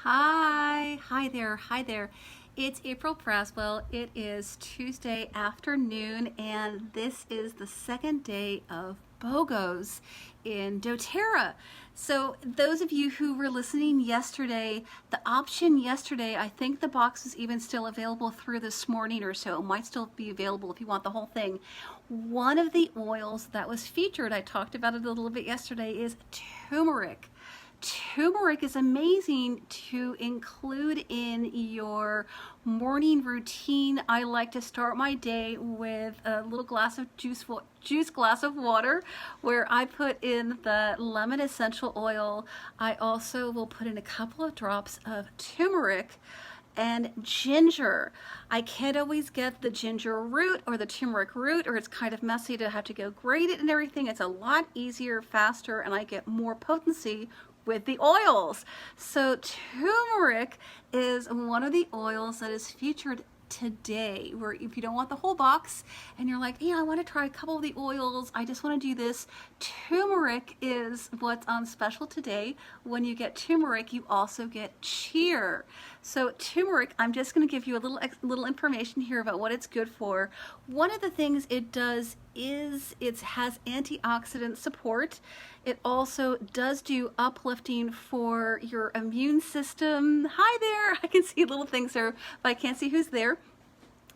Hi there. It's April Braswell. It is Tuesday afternoon, and this is the second day of BOGOs in doTERRA. So those of you who were listening yesterday, the option yesterday, I think the box is even still available through this morning or so. It might still be available if you want the whole thing. One of the oils that was featured, I talked about it a little bit yesterday, is turmeric. Turmeric is amazing to include in your morning routine. I like to start my day with a little glass of juice glass of water where I put in the lemon essential oil. I also will put in a couple of drops of turmeric and ginger. I can't always get the ginger root or the turmeric root, or it's kind of messy to have to go grate it and everything. It's a lot easier, faster, and I get more potency with the oils. So turmeric is one of the oils that is featured today, where if you don't want the whole box and you're like, yeah, I want to try a couple of the oils, I just want to do this, turmeric is what's on special today. When you get turmeric, you also get cheer. So turmeric, I'm just going to give you a little information here about what it's good for. One of the things it does is it has antioxidant support. It also does do uplifting for your immune system. Hi there, I can see little things there, but I can't see who's there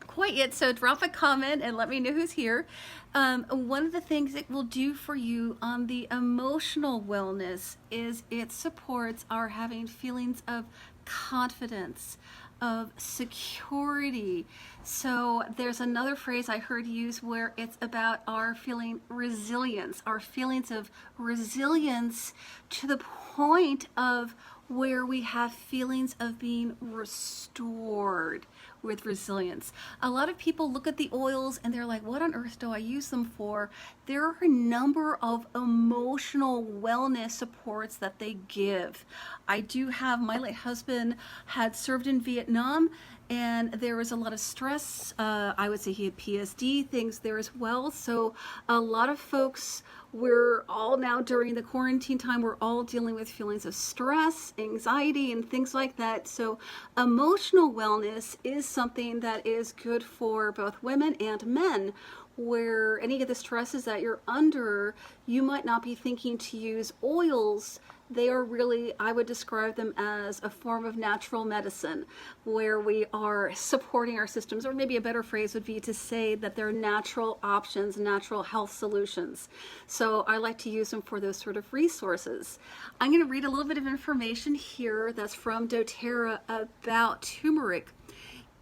quite yet, so drop a comment and let me know who's here. One of the things it will do for you on the emotional wellness is it supports our having feelings of confidence, of security. So there's another phrase I heard used where it's about our feeling resilience, our feelings of resilience to the point of where we have feelings of being restored with resilience. A lot of people look at the oils and they're like, what on earth do I use them for? There are a number of emotional wellness supports that they give. I do have, my late husband had served in Vietnam, and there was a lot of stress. I would say he had PSD things there as well. So a lot of folks, we're all now during the quarantine time, we're all dealing with feelings of stress, anxiety, and things like that. So emotional wellness is something that is good for both women and men, where any of the stresses that you're under, you might not be thinking to use oils. They are really, I would describe them as a form of natural medicine, where we are supporting our systems, or maybe a better phrase would be to say that they're natural options, natural health solutions. So I like to use them for those sort of resources. I'm going to read a little bit of information here that's from doTERRA about turmeric.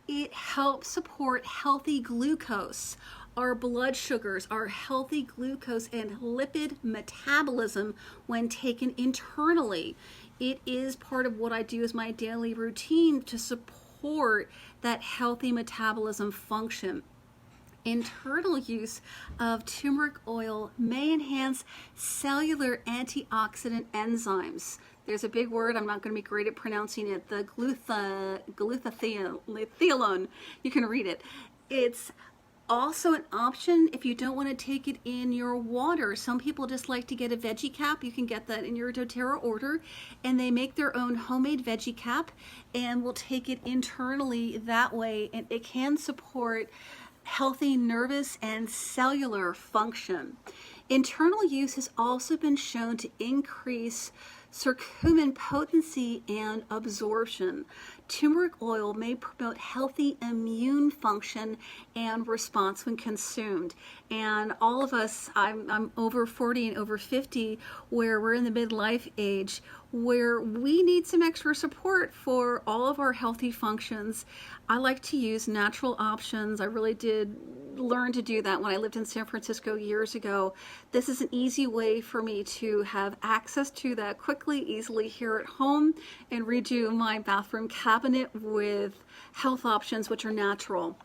It helps support healthy glucose, our blood sugars, our healthy glucose and lipid metabolism when taken internally. It is part of what I do as my daily routine to support that healthy metabolism function. Internal use of turmeric oil may enhance cellular antioxidant enzymes. There's a big word, I'm not going to be great at pronouncing it, the glutathione. You can read it. It's also an option if you don't want to take it in your water. Some people just like to get a veggie cap. You can get that in your doTERRA order, and they make their own homemade veggie cap and will take it internally that way, and it can support healthy nervous and cellular function. Internal use has also been shown to increase curcumin potency and absorption. Turmeric oil may promote healthy immune function and response when consumed. And all of us, I'm over 40 and over 50, where we're in the midlife age, where we need some extra support for all of our healthy functions. I like to use natural options. I really did learn to do that when I lived in San Francisco years ago. This is an easy way for me to have access to that quickly, easily here at home, and redo my bathroom cabinet with health options which are natural.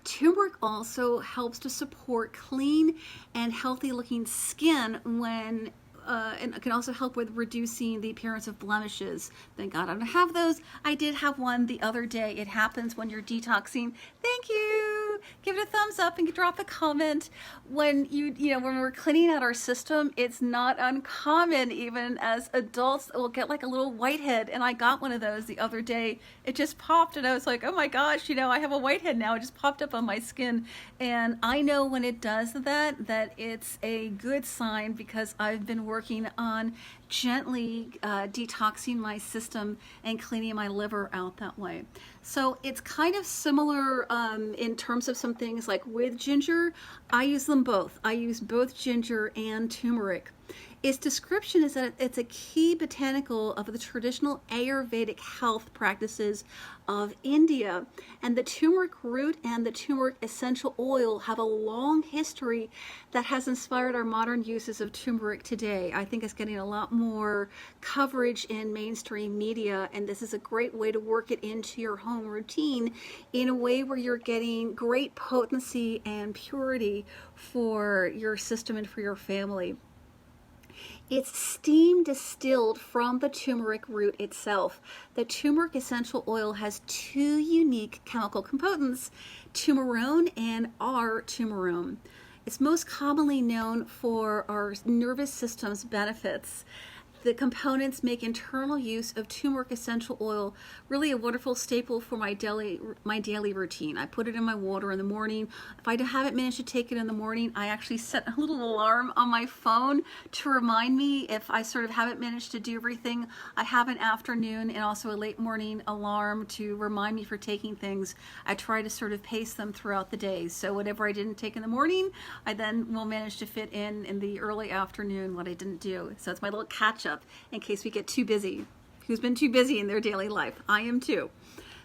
Turmeric also helps to support clean and healthy looking skin when and it can also help with reducing the appearance of blemishes. Thank God I don't have those. I did have one the other day. It happens when you're detoxing. Thank you. give it a thumbs up and drop a comment. When when we're cleaning out our system, it's not uncommon, even as adults, we'll get like a little whitehead. And I got one of those the other day. It just popped, and I was like, oh my gosh, I have a whitehead now. It just popped up on my skin. And I know when it does that it's a good sign, because I've been working on gently detoxing my system and cleaning my liver out that way. So it's kind of similar in terms of some things. Like with ginger, I use them both. I use both ginger and turmeric. Its description is that it's a key botanical of the traditional Ayurvedic health practices of India. And the turmeric root and the turmeric essential oil have a long history that has inspired our modern uses of turmeric today. I think it's getting a lot more coverage in mainstream media, and this is a great way to work it into your home routine in a way where you're getting great potency and purity for your system and for your family. It's steam distilled from the turmeric root itself. The turmeric essential oil has two unique chemical components, turmerone and R-turmerone. It's most commonly known for our nervous system's benefits. The components make internal use of turmeric essential oil really a wonderful staple for my daily routine. I put it in my water in the morning. If I haven't managed to take it in the morning, I actually set a little alarm on my phone to remind me. If I sort of haven't managed to do everything, I have an afternoon and also a late morning alarm to remind me for taking things. I try to sort of pace them throughout the day. So whatever I didn't take in the morning, I then will manage to fit in the early afternoon what I didn't do. So it's my little catch up in case we get too busy. Who's been too busy in their daily life? I am too.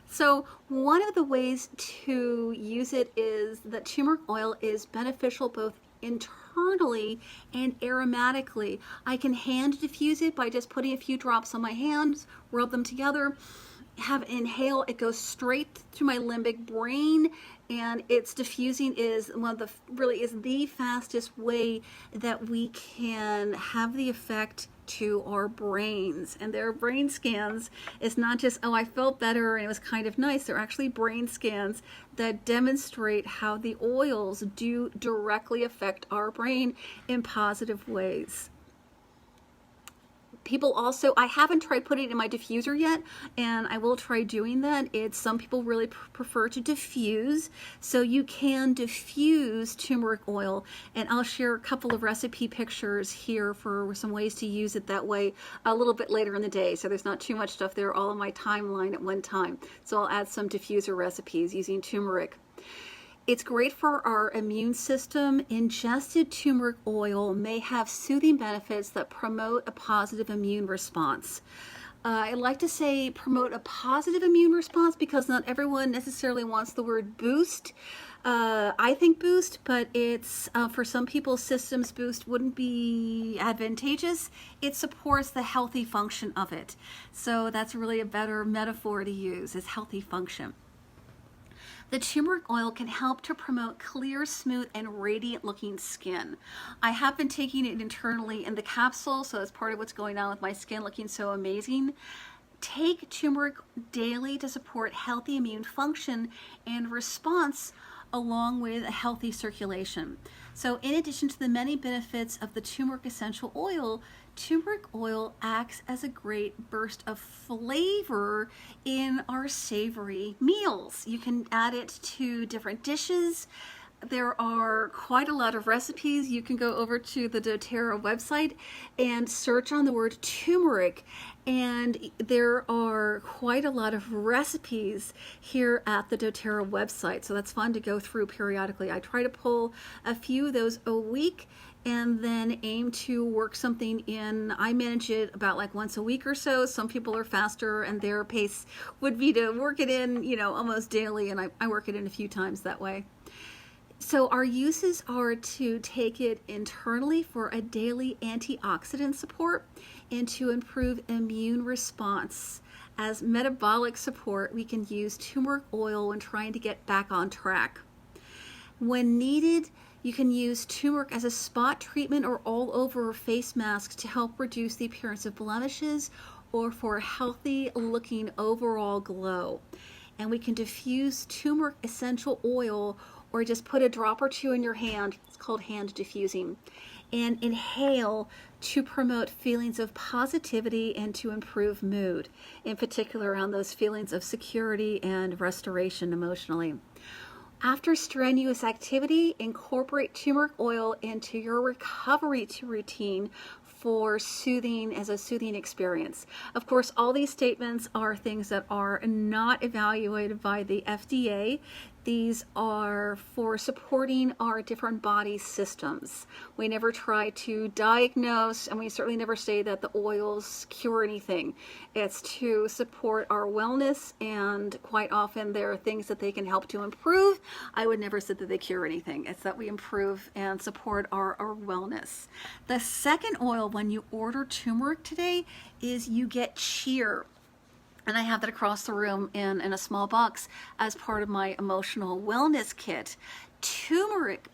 So one of the ways to use it is that turmeric oil is beneficial both internally and aromatically. I can hand diffuse it by just putting a few drops on my hands, rub them together, inhale. It goes straight to my limbic brain, and its diffusing is really the fastest way that we can have the effect to our brains. And their brain scans is not just, oh, I felt better and it was kind of nice. They're actually brain scans that demonstrate how the oils do directly affect our brain in positive ways. People also, I haven't tried putting it in my diffuser yet, and I will try doing that. Some people really prefer to diffuse, so you can diffuse turmeric oil, and I'll share a couple of recipe pictures here for some ways to use it that way a little bit later in the day, so there's not too much stuff there all in my timeline at one time. So I'll add some diffuser recipes using turmeric. It's great for our immune system. Ingested turmeric oil may have soothing benefits that promote a positive immune response. I like to say promote a positive immune response because not everyone necessarily wants the word boost. I think boost, but it's for some people's systems, boost wouldn't be advantageous. It supports the healthy function of it. So that's really a better metaphor to use, is healthy function. The turmeric oil can help to promote clear, smooth, and radiant looking skin. I have been taking it internally in the capsule, so that's part of what's going on with my skin looking so amazing. Take turmeric daily to support healthy immune function and response along with a healthy circulation. So in addition to the many benefits of the turmeric essential oil, turmeric oil acts as a great burst of flavor in our savory meals. You can add it to different dishes. There are quite a lot of recipes. You can go over to the doTERRA website and search on the word turmeric, and there are quite a lot of recipes here at the doTERRA website, so that's fun to go through periodically. I try to pull a few of those a week and then aim to work something in. I manage it about like once a week or so. Some people are faster and their pace would be to work it in, almost daily, and I work it in a few times that way. So our uses are to take it internally for a daily antioxidant support and to improve immune response. As metabolic support, we can use turmeric oil when trying to get back on track. When needed, you can use turmeric as a spot treatment or all over face mask to help reduce the appearance of blemishes or for a healthy looking overall glow. And we can diffuse turmeric essential oil or just put a drop or two in your hand. It's called hand diffusing. And inhale to promote feelings of positivity and to improve mood, in particular around those feelings of security and restoration emotionally. After strenuous activity, incorporate turmeric oil into your recovery routine for soothing as a soothing experience. Of course, all these statements are things that are not evaluated by the FDA. These are for supporting our different body systems. We never try to diagnose, and we certainly never say that the oils cure anything. It's to support our wellness, and quite often there are things that they can help to improve. I would never say that they cure anything. It's that we improve and support our wellness. The second oil when you order turmeric today is you get cheer. And I have that across the room in a small box as part of my emotional wellness kit. Turmeric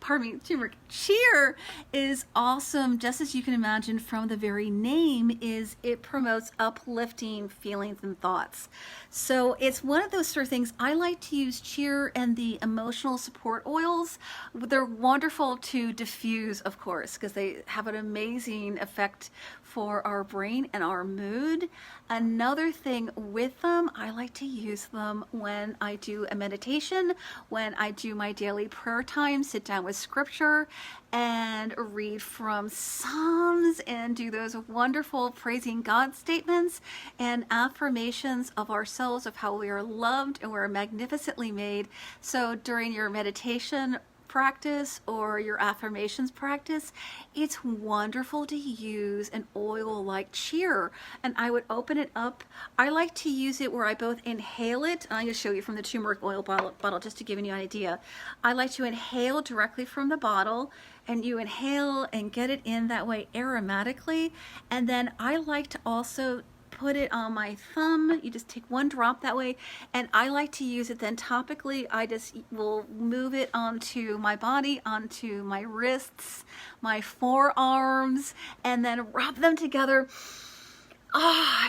cheer is awesome, just as you can imagine from the very name, is it promotes uplifting feelings and thoughts. So it's one of those sort of things. I like to use cheer and the emotional support oils. They're wonderful to diffuse, of course, because they have an amazing effect for our brain and our mood. Another thing with them, I like to use them when I do a meditation, when I do my daily prayer time, sit down with scripture and read from Psalms and do those wonderful praising God statements and affirmations of ourselves, of how we are loved and we're magnificently made. So during your meditation practice or your affirmations practice, it's wonderful to use an oil like cheer. And I would open it up. I like to use it where I both inhale it, and I'm going to show you from the turmeric oil bottle just to give you an idea. I like to inhale directly from the bottle, and you inhale and get it in that way aromatically. And then I like to also put it on my thumb. You just take one drop that way, and I like to use it then topically. I just will move it onto my body, onto my wrists, my forearms, and then rub them together.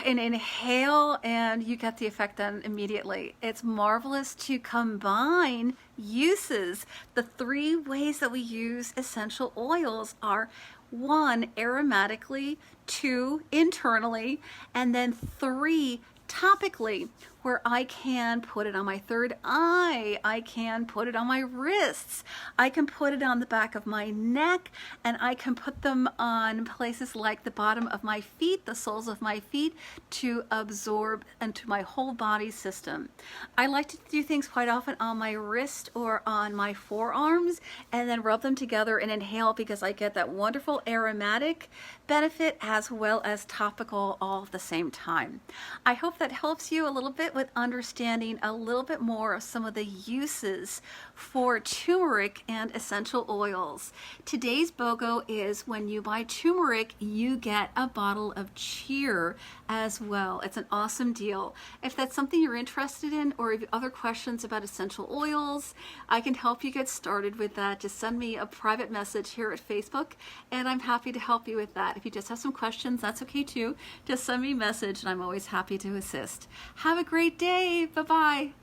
And inhale, and you get the effect then immediately. It's marvelous to combine uses. The three ways that we use essential oils are: 1, aromatically; 2, internally; and then 3, topically, where I can put it on my third eye, I can put it on my wrists, I can put it on the back of my neck, and I can put them on places like the bottom of my feet, the soles of my feet, to absorb into my whole body system. I like to do things quite often on my wrist or on my forearms, and then rub them together and inhale, because I get that wonderful aromatic benefit as well as topical all at the same time. I hope that helps you a little bit with understanding a little bit more of some of the uses for turmeric and essential oils. Today's BOGO is when you buy turmeric, you get a bottle of cheer as well. It's an awesome deal. If that's something you're interested in, or if you have other questions about essential oils, I can help you get started with that. Just send me a private message here at Facebook, and I'm happy to help you with that. If you just have some questions, that's okay too. Just send me a message, and I'm always happy to assist. Have a great day. Bye-bye.